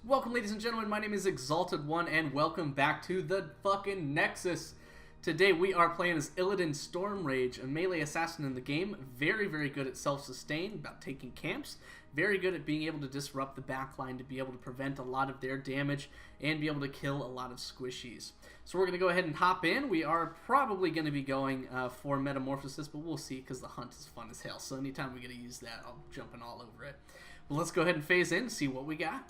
Welcome, ladies and gentlemen, my name is Exalted One, and welcome back to the fucking Nexus. Today we are playing as Illidan Stormrage, a melee assassin in the game. Very, very good at self-sustain, about taking camps. Very good at being able to disrupt the backline to be able to prevent a lot of their damage and be able to kill a lot of squishies. So we're going to go ahead and hop in. We are probably going to be going for Metamorphosis, but we'll see because the hunt is fun as hell. So anytime we get to use that, I'll jump in all over it. But let's go ahead and phase in and see what we got.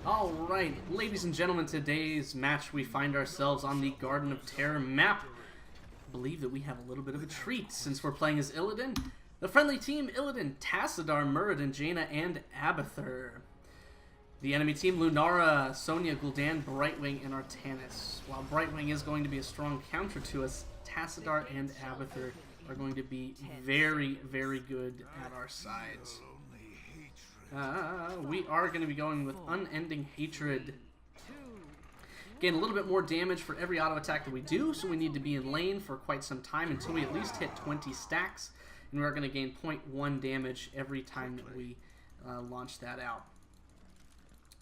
Alright, ladies and gentlemen, today's match we find ourselves on the Garden of Terror map. I believe that we have a little bit of a treat since we're playing as Illidan. The friendly team, Illidan, Tassadar, Muradin, Jaina, and Abathur. The enemy team, Lunara, Sonya, Gul'dan, Brightwing, and Artanis. While Brightwing is going to be a strong counter to us, Tassadar and Abathur are going to be very, very good at our sides. We are going to be going with Unending Hatred. Gain a little bit more damage for every auto attack that we do, so we need to be in lane for quite some time until we at least hit 20 stacks. And we are going to gain 0.1 damage every time that we launch that out.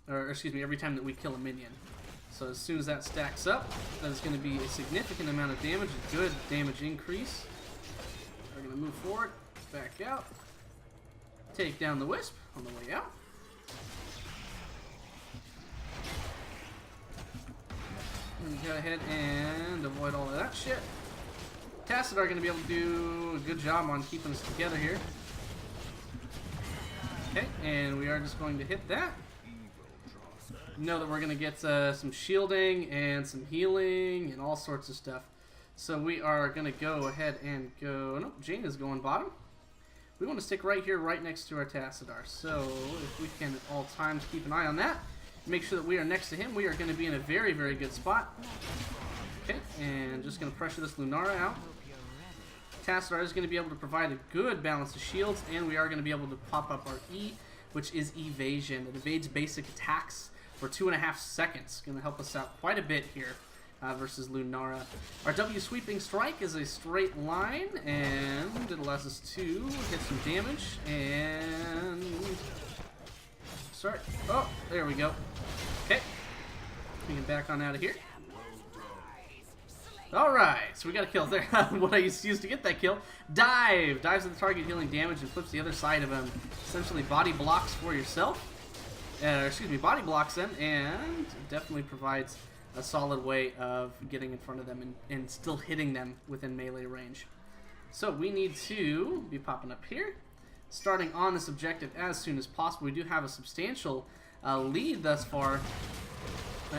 Or, excuse me, every time that we kill a minion. So as soon as that stacks up, that is going to be a significant amount of damage, a good damage increase. We're going to move forward, back out. Take down the Wisp on the way out. And go ahead and avoid all of that shit. Tassadar are going to be able to do a good job on keeping us together here. Okay, and we are just going to hit that. Know that we're going to get some shielding and some healing and all sorts of stuff. So we are going to go ahead and go... Nope, Jaina's going bottom. We want to stick right here, right next to our Tassadar. So if we can at all times keep an eye on that, make sure that we are next to him, we are going to be in a very, very good spot. Okay, and just going to pressure this Lunara out. Tassadar is going to be able to provide a good balance of shields, and we are going to be able to pop up our E, which is Evasion. It evades basic attacks for 2.5 seconds. Going to help us out quite a bit here. Versus Lunara. Our W Sweeping Strike is a straight line, and it allows us to hit some damage, and... Sorry. Oh, there we go. Okay. We can back on out of here. Alright, so we got a kill there. What I used to get that kill. Dive! Dives at the target, healing damage, and flips the other side of him. Essentially body blocks for yourself. Excuse me, body blocks them, and definitely provides a solid way of getting in front of them and still hitting them within melee range. So we need to be popping up here, starting on this objective as soon as possible. We do have a substantial lead thus far.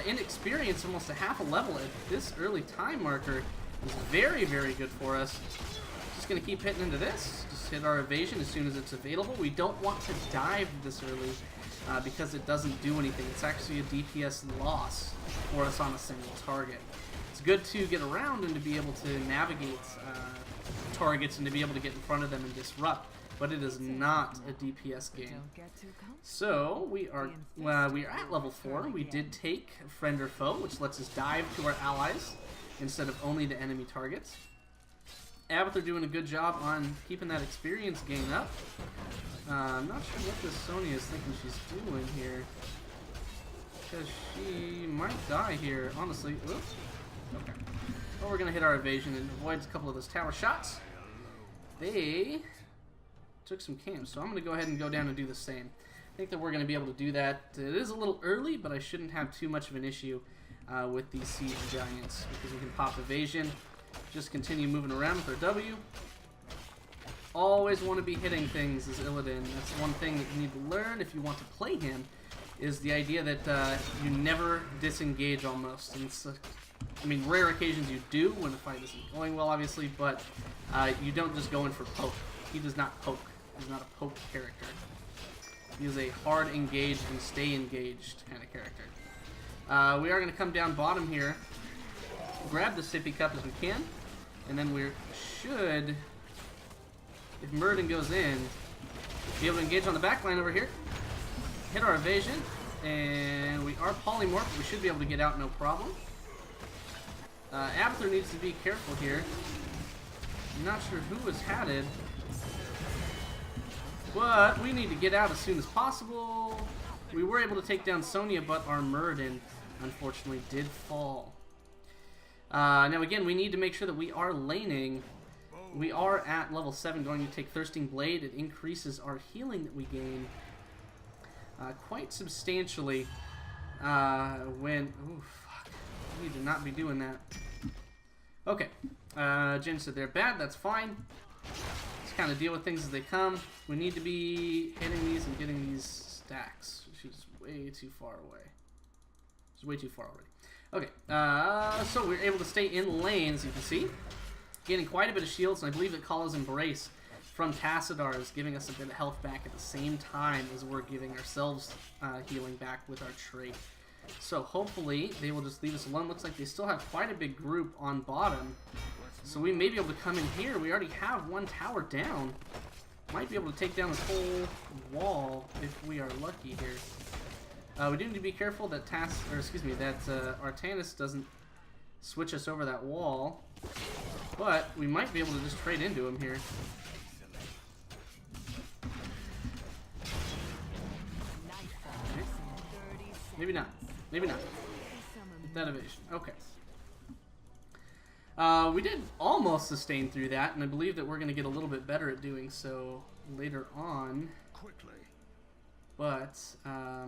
In experience, almost a half a level at this early time marker is very, very good for us. Just going to keep hitting into this. Just hit our evasion as soon as it's available. We don't want to dive this early because it doesn't do anything. It's actually a DPS loss for us on a single target. It's good to get around and to be able to navigate targets and to be able to get in front of them and disrupt, but it is not a DPS game. So we are at level 4. We did take Friend or Foe, which lets us dive to our allies instead of only the enemy targets. Abathur doing a good job on keeping that experience gain up. I'm not sure what this Sonya is thinking she's doing here, because she might die here, honestly. Oops. Okay. Well, we're going to hit our evasion and avoid a couple of those tower shots. They took some camps, so I'm going to go ahead and go down and do the same. I think that we're going to be able to do that. It is a little early, but I shouldn't have too much of an issue with these siege giants, because we can pop evasion, just continue moving around with our W. Always want to be hitting things as Illidan. That's one thing that you need to learn if you want to play him, is the idea that you never disengage almost. And it's, I mean, rare occasions you do when the fight isn't going well, obviously, but you don't just go in for poke. He does not poke. He's not a poke character. He is a hard engaged and stay engaged kind of character. We are going to come down bottom here, grab the sippy cup as we can, and then we should, if Muradin goes in, be able to engage on the back line over here, hit our evasion, and we are polymorphed. We should be able to get out no problem. Abathur needs to be careful here. I'm not sure who was hatted. But we need to get out as soon as possible. We were able to take down Sonya, but our Muradin, unfortunately, did fall. Now, again, we need to make sure that we are laning. We are at level 7 going to take Thirsting Blade. It increases our healing that we gain quite substantially when... Ooh, fuck. We need to not be doing that. Okay. Jen said they're bad. That's fine. Just kind of deal with things as they come. We need to be hitting these and getting these stacks, which is way too far away. It's way too far already. Okay, so we're able to stay in lane, as you can see. Gaining quite a bit of shields, and I believe that Kala's Embrace from Tassadar is giving us a bit of health back at the same time as we're giving ourselves healing back with our trait. So hopefully they will just leave us alone. Looks like they still have quite a big group on bottom. So we may be able to come in here. We already have one tower down. Might be able to take down this whole wall if we are lucky here. We do need to be careful that Artanis doesn't switch us over that wall. But we might be able to just trade into him here. Okay. Maybe not. Maybe not. Get that evasion. Okay. We did almost sustain through that, and I believe that we're going to get a little bit better at doing so later on. But, I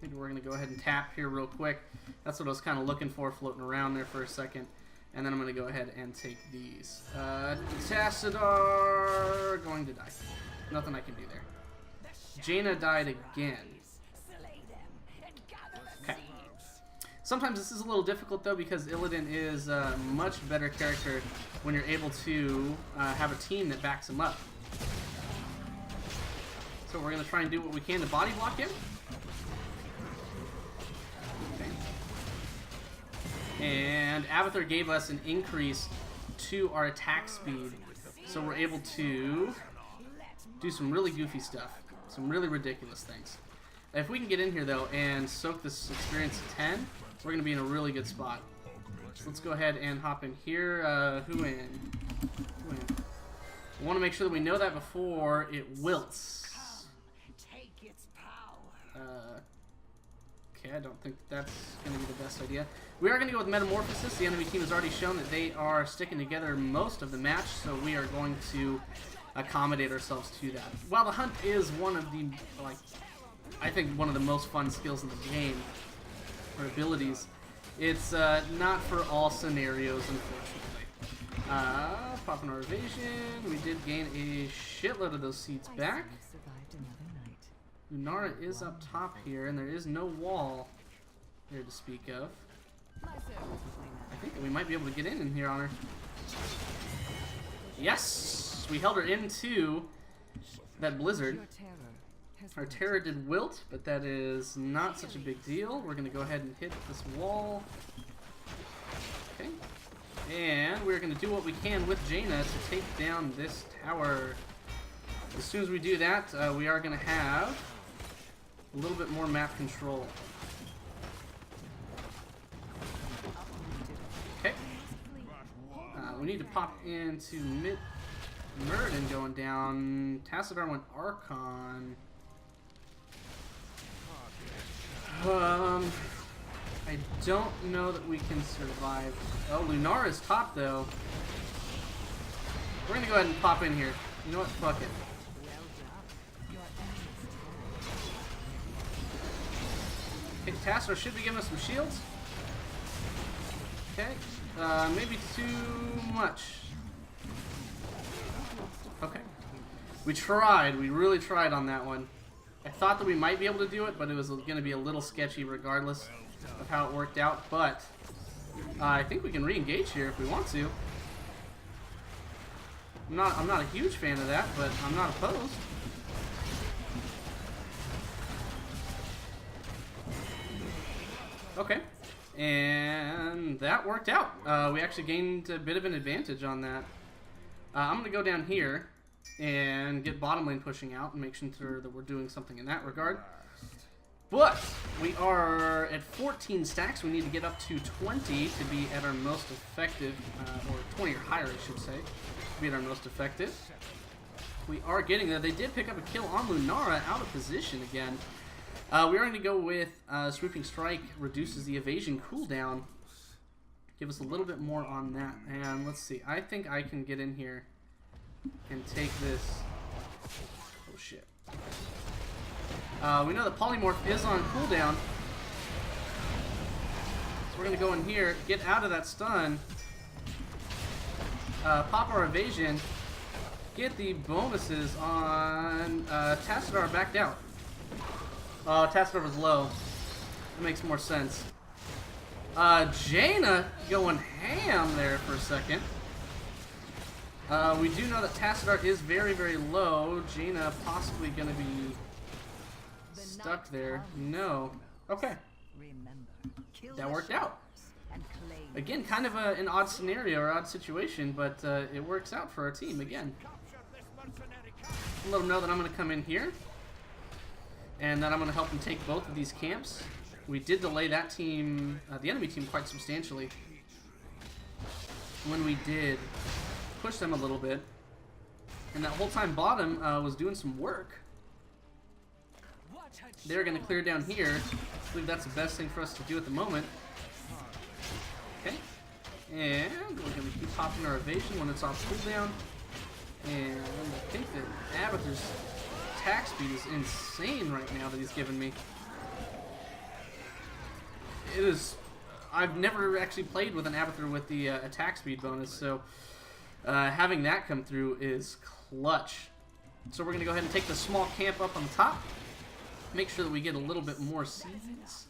think we're going to go ahead and tap here real quick. That's what I was kind of looking for, floating around there for a second. And then I'm going to go ahead and take these. Tassadar going to die. Nothing I can do there. Jaina died again. Okay. Sometimes this is a little difficult though because Illidan is a much better character when you're able to have a team that backs him up. So we're going to try and do what we can to body block him. And Avatar gave us an increase to our attack speed, so we're able to do some really goofy stuff, some really ridiculous things. If we can get in here though and soak this experience to 10, we're going to be in a really good spot. So let's go ahead and hop in here. Who in? We want to make sure that we know that before it wilts. Okay, I don't think that's going to be the best idea. We are going to go with Metamorphosis. The enemy team has already shown that they are sticking together most of the match, so we are going to accommodate ourselves to that. While the Hunt is one of the, I think one of the most fun skills in the game, or abilities, it's not for all scenarios, unfortunately. Popping our evasion. We did gain a shitload of those seeds back. Lunara is up top here, and there is no wall here to speak of. I think that we might be able to get in here on her. Yes! We held her into that blizzard. Our Terror did wilt, but that is not such a big deal. We're going to go ahead and hit this wall. Okay. And we're going to do what we can with Jaina to take down this tower. As soon as we do that, we are going to have a little bit more map control. Okay. We need to pop into Muradin going down. Tassadar went Archon. I don't know that we can survive. Oh, Lunara is top though. We're gonna go ahead and pop in here. You know what? Fuck it. Okay, Tassadar should be giving us some shields. Okay, maybe too much. Okay. We tried. We really tried on that one. I thought that we might be able to do it, but it was going to be a little sketchy regardless of how it worked out. But I think we can re-engage here if we want to. I'm not a huge fan of that, but I'm not opposed. Okay. And that worked out. We actually gained a bit of an advantage on that. I'm going to go down here and get bottom lane pushing out and make sure that we're doing something in that regard. But we are at 14 stacks. We need to get up to 20 to be at our most effective, or 20 or higher, I should say, to be at our most effective. We are getting there. They did pick up a kill on Lunara, out of position again. We are going to go with Sweeping Strike, reduces the evasion cooldown. Give us a little bit more on that. And let's see. I think I can get in here and take this. Oh, shit. We know that Polymorph is on cooldown. So we're going to go in here, get out of that stun, pop our evasion, get the bonuses on Tassadar backed out. Oh, Tassadar was low. That makes more sense. Jaina going ham there for a second. We do know that Tassadar is very, very low. Jaina possibly going to be stuck there. No. Okay. That worked out. Again, kind of an odd scenario or odd situation, but it works out for our team again. Let them know that I'm going to come in here and that I'm going to help them take both of these camps. We did delay that team, the enemy team, quite substantially when we did push them a little bit. And that whole time bottom was doing some work. They're going to clear down here. I believe that's the best thing for us to do at the moment. Okay. And we're going to keep popping our evasion when it's off cooldown. And I think that Abathur's attack speed is insane right now that he's given me. It is... I've never actually played with an Abathur with the attack speed bonus, so having that come through is clutch. So we're going to go ahead and take the small camp up on the top. Make sure that we get a little bit more seeds.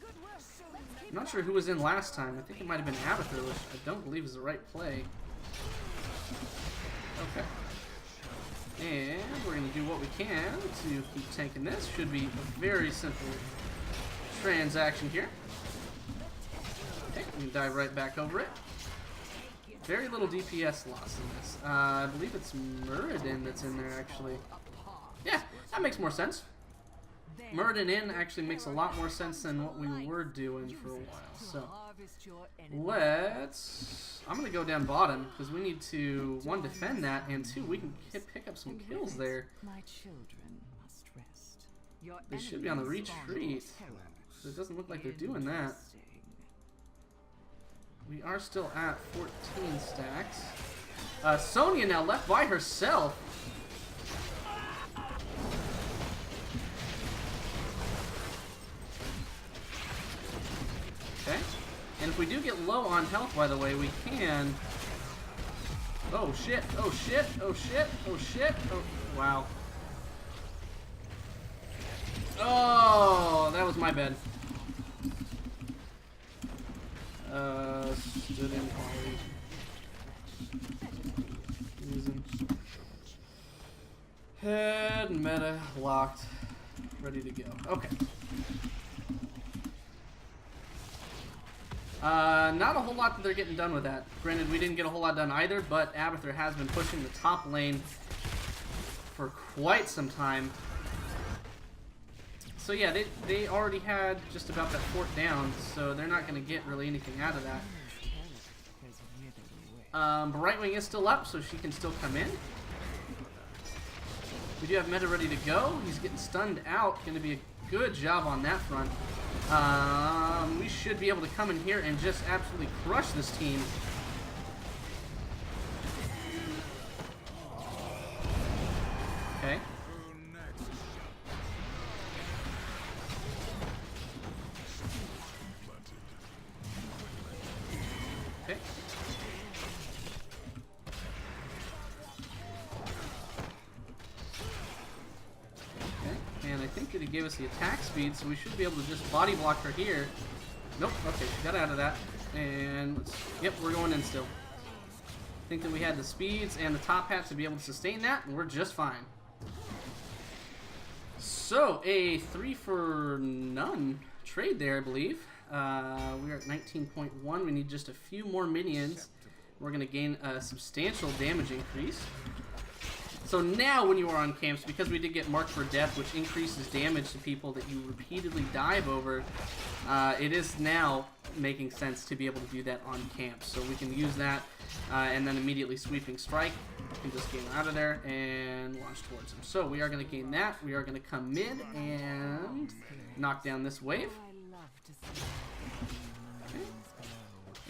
I'm not sure who was in last time. I think it might have been Abathur, which I don't believe is the right play. Okay. And we're going to do what we can to keep tanking this. Should be a very simple transaction here. Okay, we can dive right back over it. Very little DPS loss in this. I believe it's Muradin that's in there, actually. Yeah, that makes more sense. Muradin in actually makes a lot more sense than what we were doing for a while. So, let's... I'm going to go down bottom, because we need to, one, defend that, and two, we can pick up some kills there. They should be on the retreat. So it doesn't look like they're doing that. We are still at 14 stacks. Sonya now left by herself. Okay. And if we do get low on health, by the way, we can... Oh shit, oh shit, oh shit, oh shit, oh... Wow. Oh, that was my bad. Stood in quality. Using. Head meta locked. Ready to go. Okay. Not a whole lot that they're getting done with that. Granted, we didn't get a whole lot done either, but Abathur has been pushing the top lane for quite some time. So yeah, they already had just about that fort down, so they're not going to get really anything out of that. But Right Wing is still up, so she can still come in. We do have meta ready to go. He's getting stunned out. Going to be a good job on that front. We should be able to come in here and just absolutely crush this team. Okay. Okay. And I think that he gave us the attack speed, so we should be able to just body block her here. Nope, okay, she got out of that. And, yep, we're going in still. I think that we had the speeds and the top hat to be able to sustain that, and we're just fine. So, a 3 for none trade there, I believe. We are at 19.1. We need just a few more minions. We're going to gain a substantial damage increase. So now when you are on camps, because we did get marked for death, which increases damage to people that you repeatedly dive over, it is now making sense to be able to do that on camps. So we can use that and then immediately Sweeping Strike. can just gain out of there and launch towards him. So we are going to gain that. We are going to come in and knock down this wave. Okay.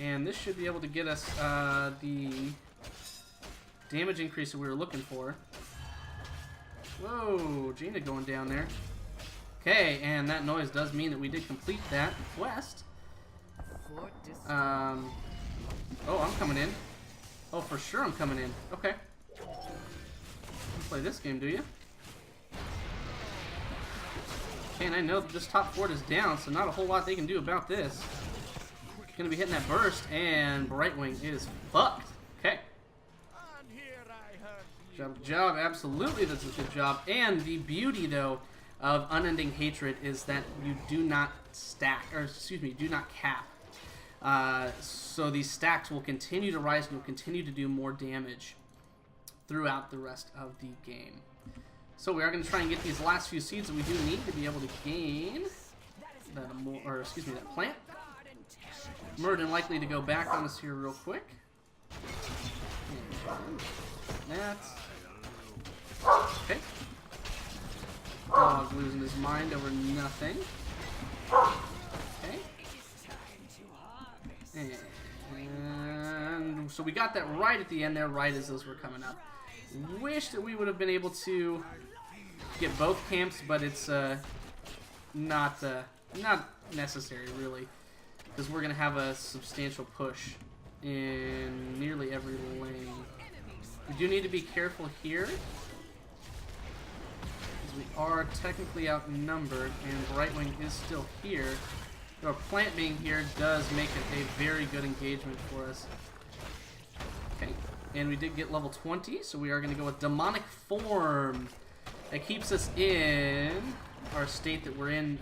And this should be able to get us the damage increase that we were looking for. Whoa, Jaina going down there. Okay, and that noise does mean that we did complete that quest. Oh, I'm coming in. Oh, for sure I'm coming in. Okay. You play this game, do you? Okay, and I know that this top fort is down, so not a whole lot they can do about this. Gonna be hitting that burst, and Brightwing is fucked. Okay. Good job, absolutely, that's a good job. And the beauty, though, of Unending Hatred is that you do not stack, or excuse me, do not cap. So these stacks will continue to rise and will continue to do more damage throughout the rest of the game. So we are going to try and get these last few seeds that we do need to be able to gain that plant. Murden likely to go back on us here real quick. And that. Okay. Dog losing his mind over nothing. Okay. And so we got that right at the end there, right as those were coming up. Wish that we would have been able to get both camps, but it's not necessary really, because we're gonna have a substantial push in nearly every lane. We do need to be careful here, because we are technically outnumbered, and Brightwing is still here. Our plant being here does make it a very good engagement for us. Okay, and we did get level 20, so we are going to go with Demonic Form. That keeps us in our state that we're in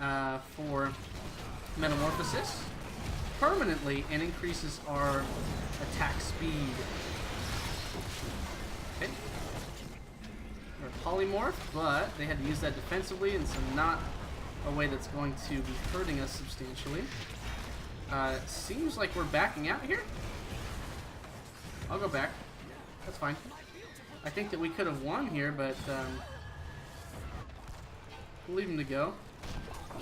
for Metamorphosis permanently, and increases our attack speed. Okay. Our Polymorph, but they had to use that defensively, and so not a way that's going to be hurting us substantially. Seems like we're backing out here. I'll go back. That's fine. I think that we could have won here, but we'll leave him to go. I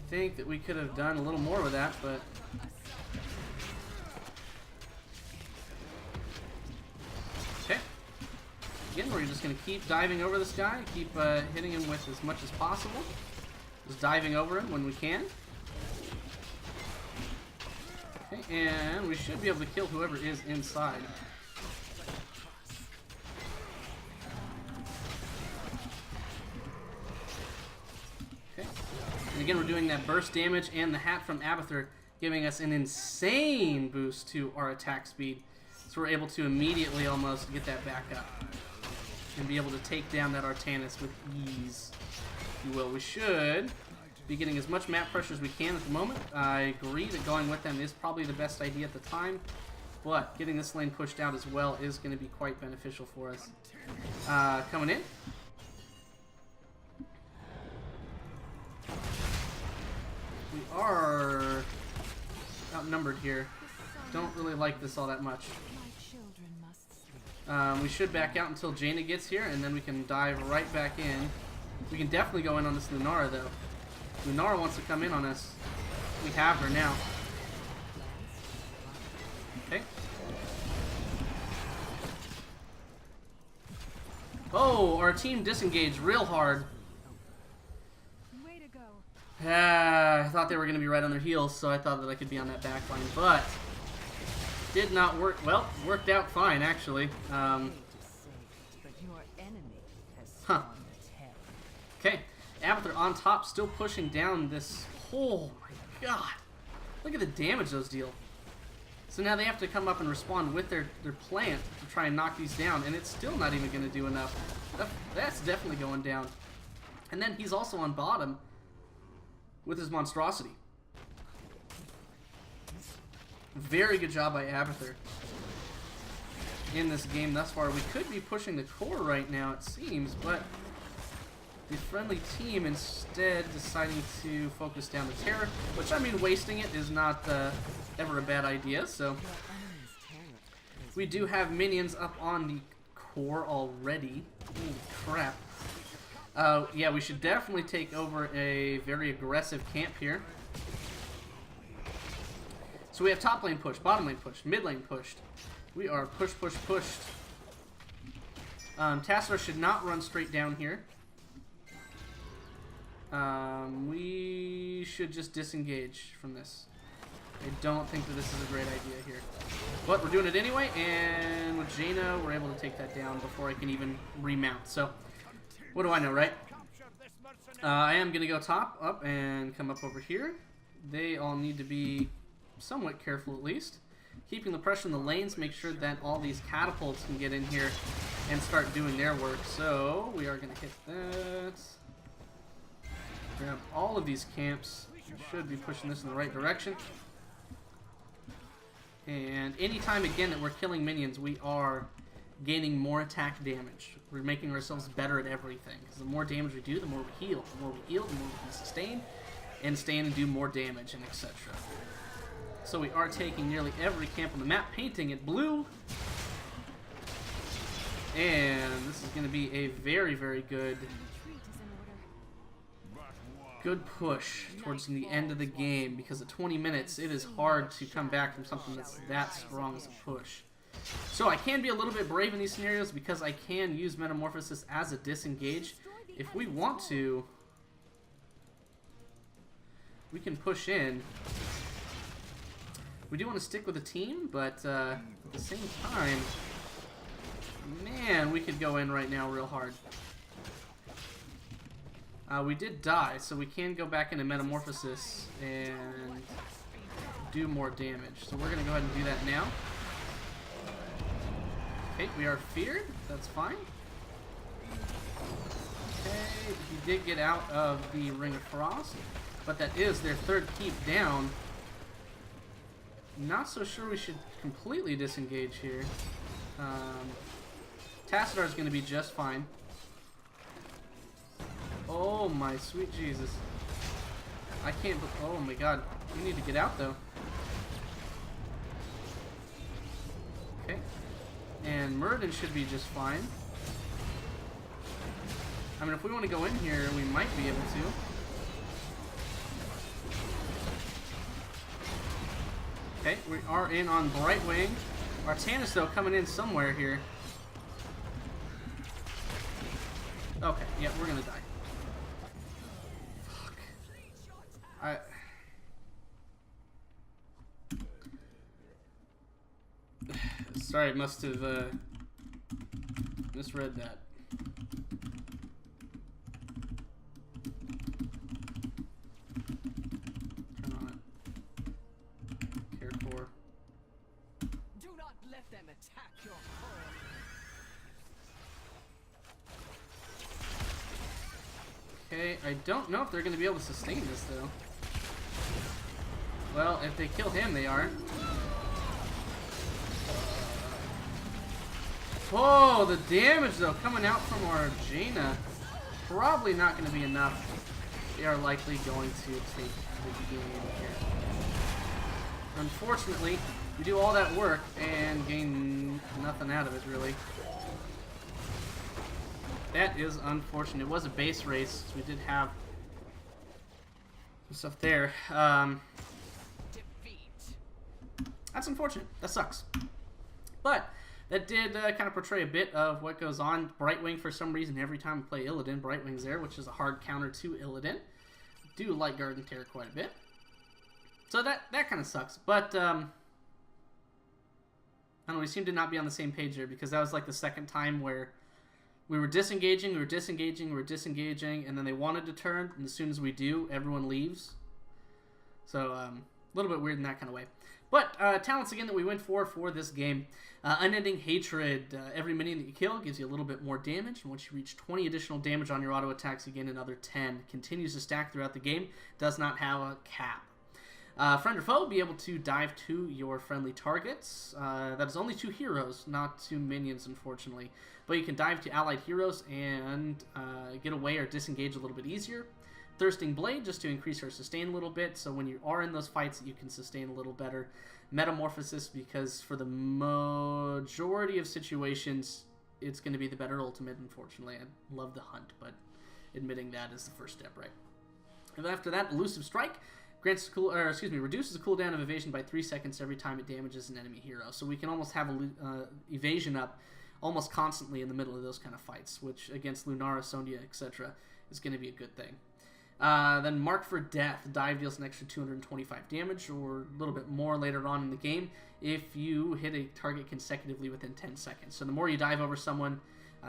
think that we could have done a little more with that, but okay. Again, we're just going to keep diving over this guy, keep hitting him with as much as possible. Just diving over him when we can. Okay, and we should be able to kill whoever is inside. Okay. And again, we're doing that burst damage and the hat from Abathur, giving us an insane boost to our attack speed. So we're able to immediately almost get that back up and be able to take down that Artanis with ease, if you will. We should be getting as much map pressure as we can at the moment. I agree that going with them is probably the best idea at the time, but getting this lane pushed out as well is going to be quite beneficial for us. Coming in. We are outnumbered here. Don't really like this all that much. We should back out until Jaina gets here, and then we can dive right back in. We can definitely go in on this Lunara, though. Lunara wants to come in on us. We have her now. Okay. Oh, our team disengaged real hard. Way to go. I thought they were going to be right on their heels, so I thought that I could be on that back line, but did not work. Well, worked out fine, actually. Huh. Okay, Abathur on top, still pushing down this. Oh my god. Look at the damage those deal. So now they have to come up and respond with their plant to try and knock these down, and it's still not even going to do enough. That's definitely going down. And then he's also on bottom with his monstrosity. Very good job by Abathur in this game thus far. We could be pushing the core right now, it seems, but the friendly team instead deciding to focus down the Terror, which, I mean, wasting it is not ever a bad idea, so We do have minions up on the core already. Holy crap. Yeah, we should definitely take over a very aggressive camp here. So we have top lane pushed, bottom lane pushed, mid lane pushed. We are pushed. Tassadar should not run straight down here. We should just disengage from this. I don't think that this is a great idea here. But we're doing it anyway, and with Jaina, we're able to take that down before I can even remount. So, what do I know, right? I am going to go top, up, and come up over here. They all need to be somewhat careful at least. Keeping the pressure in the lanes, make sure that all these catapults can get in here and start doing their work. So, we are going to hit that. Grab all of these camps. We should be pushing this in the right direction. And anytime again that we're killing minions, we are gaining more attack damage. We're making ourselves better at everything. Because the more damage we do, the more we heal. The more we heal, the more we can sustain and stand and do more damage, and etc. So we are taking nearly every camp on the map, painting it blue. And this is going to be a very, very good push towards the end of the game, because at 20 minutes it is hard to come back from something that's that strong as a push. So I can be a little bit brave in these scenarios because I can use Metamorphosis as a disengage. If we want to, we can push in. We do want to stick with the team, but at the same time, man, we could go in right now real hard. We did die, so we can go back into Metamorphosis and do more damage. So we're going to go ahead and do that now. Okay, we are feared. That's fine. Okay, he did get out of the Ring of Frost, but that is their third keep down. Not so sure we should completely disengage here. Tassadar is going to be just fine. Oh my sweet Jesus. I can't, oh my god. We need to get out though. Okay. And Muradin should be just fine. I mean, if we want to go in here, we might be able to. Okay, we are in on Brightwing. Artanis, though, coming in somewhere here. Okay, yeah, we're gonna die. Fuck. Sorry, I must have misread that. Turn on it. Care core. Do not let them attack your core. Okay, I don't know if they're going to be able to sustain this, though. Well, if they kill him, they are. Oh, the damage, though, coming out from our Jaina. Probably not going to be enough. They are likely going to take the game here. Unfortunately, we do all that work and gain nothing out of it, really. That is unfortunate. It was a base race, so we did have some stuff there. That's unfortunate. That sucks. But that did kind of portray a bit of what goes on. Brightwing, for some reason, every time we play Illidan, Brightwing's there, which is a hard counter to Illidan. Do like Garden Terror quite a bit. So that kind of sucks. But, I don't know, we seem to not be on the same page there, because that was like the second time where we were disengaging, and then they wanted to turn, and as soon as we do, everyone leaves. So, a little bit weird in that kind of way. But, talents again that we went for this game. Unending Hatred. Every minion that you kill gives you a little bit more damage, and once you reach 20 additional damage on your auto attacks, you gain another 10. Continues to stack throughout the game. Does not have a cap. Friend or foe, be able to dive to your friendly targets. That is only 2 heroes, not 2 minions, unfortunately. But you can dive to allied heroes and get away or disengage a little bit easier. Thirsting Blade, just to increase her sustain a little bit, so when you are in those fights, you can sustain a little better. Metamorphosis, because for the majority of situations, it's going to be the better ultimate, unfortunately. I love the hunt, but admitting that is the first step, right? And after that, Elusive Strike grants reduces the cooldown of evasion by 3 seconds every time it damages an enemy hero. So we can almost have evasion up almost constantly in the middle of those kind of fights, which against Lunara, Sonya, etc. is going to be a good thing. Then Mark for Death. Dive deals an extra 225 damage, or a little bit more later on in the game, if you hit a target consecutively within 10 seconds. So the more you dive over someone,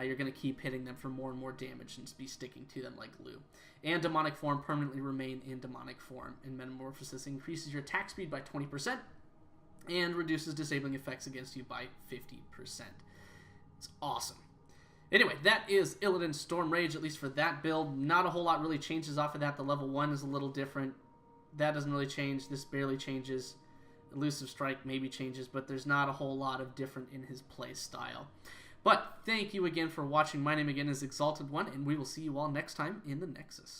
you're going to keep hitting them for more and more damage and be sticking to them like glue. And Demonic Form, permanently remain in Demonic Form. And Metamorphosis increases your attack speed by 20% and reduces disabling effects against you by 50%. It's awesome. Anyway, that is Illidan Stormrage, at least for that build. Not a whole lot really changes off of that. The level 1 is a little different. That doesn't really change. This barely changes. Elusive Strike maybe changes, but there's not a whole lot of different in his play style. But thank you again for watching. My name again is Exalted One, and we will see you all next time in the Nexus.